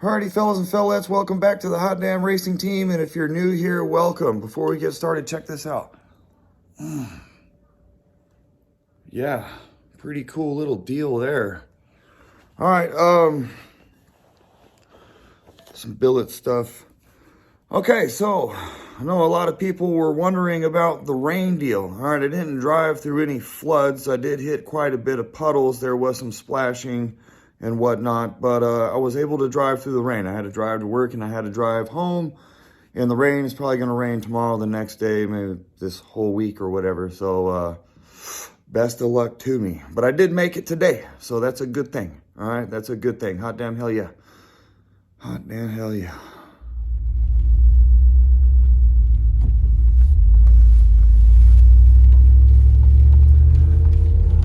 Alrighty, fellas and fellettes, welcome back to the Hot Damn Racing Team. And if you're new here, welcome. Before we get started, check this out. Yeah, pretty cool little deal there. All right, some billet stuff. Okay, so I know a lot of people were wondering about the rain deal. All right, I didn't drive through any floods. I did hit quite a bit of puddles. There was some splashing and whatnot, but I was able to drive through the rain. I had to drive to work and I had to drive home, and the rain is probably going to rain tomorrow, the next day, maybe this whole week or whatever. So best of luck to me. But I did make it today, so that's a good thing. All right, that's a good thing. Hot damn hell yeah. Hot damn hell yeah.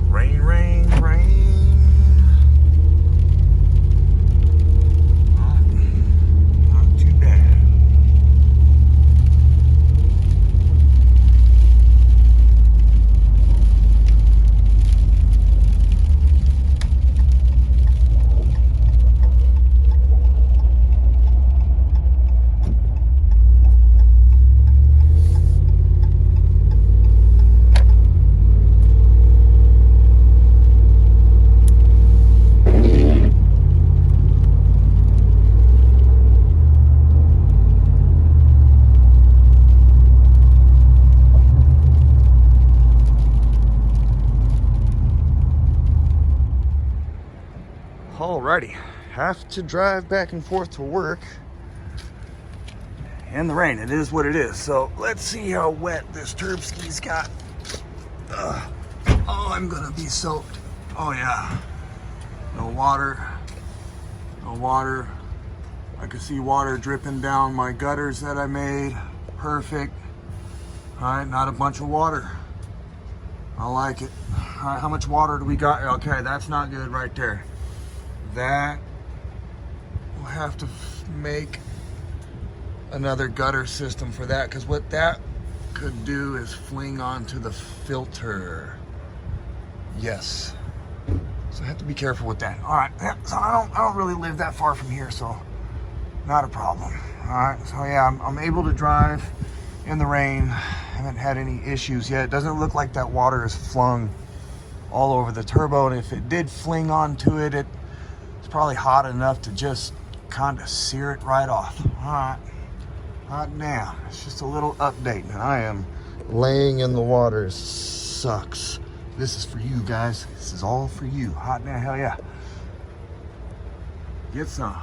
Rain, rain, rain. Not too bad. Alrighty, have to drive back and forth to work in the rain. It is what it is. So let's see how wet this Turbski's got. Oh, I'm gonna be soaked. Oh yeah, no water, no water. I can see water dripping down my gutters that I made. Perfect. All right, not a bunch of water. I like it. All right, how much water do we got? Okay, that's not good right there. That we'll have to make another gutter system for that, because what that could do is fling onto the filter. Yes, so I have to be careful with that. All right, so I don't really live that far from here, so not a problem. All right, so yeah, I'm able to drive in the rain. Haven't had any issues yet. It doesn't look like that water is flung all over the turbo, and if it did fling onto it, it's probably hot enough to just kind of sear it right off. All right, hot damn. It's just a little update, and I am laying in the water. Sucks. This is for you guys. This is all for you. Hot damn, hell yeah. Get some.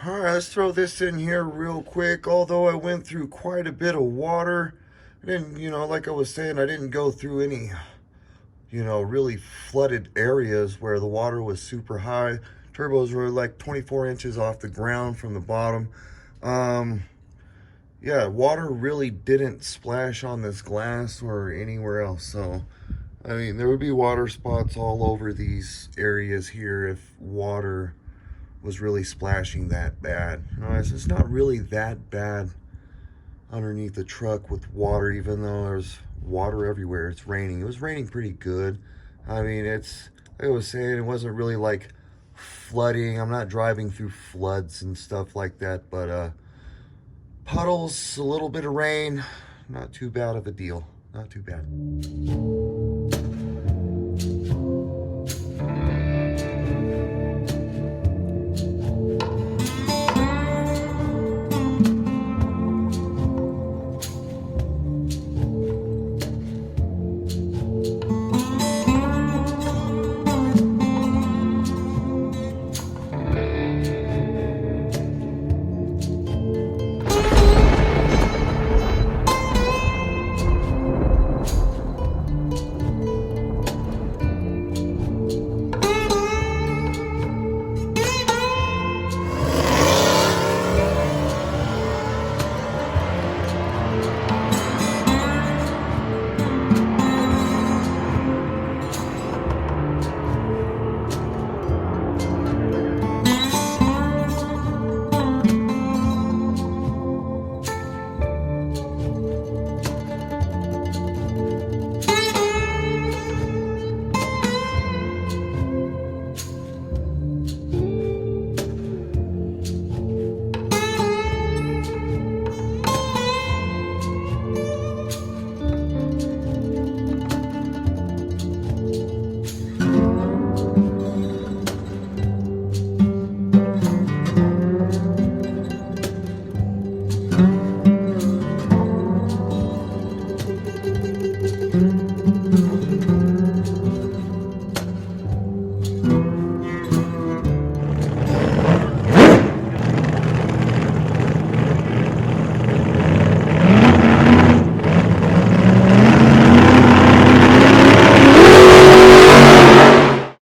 All right, let's throw this in here real quick. Although I went through quite a bit of water, I didn't, like I was saying, I didn't go through any really flooded areas where the water was super high. Turbos were like 24 inches off the ground from the bottom. Yeah, water really didn't splash on this glass or anywhere else. So, I mean, there would be water spots all over these areas here if water was really splashing that bad. It's not really that bad underneath the truck with water, even though there's water everywhere. It's raining. It was raining pretty good. I mean, it's like I was saying, it wasn't really like flooding. I'm not driving through floods and stuff like that, but puddles, a little bit of rain, not too bad of a deal. Not too bad.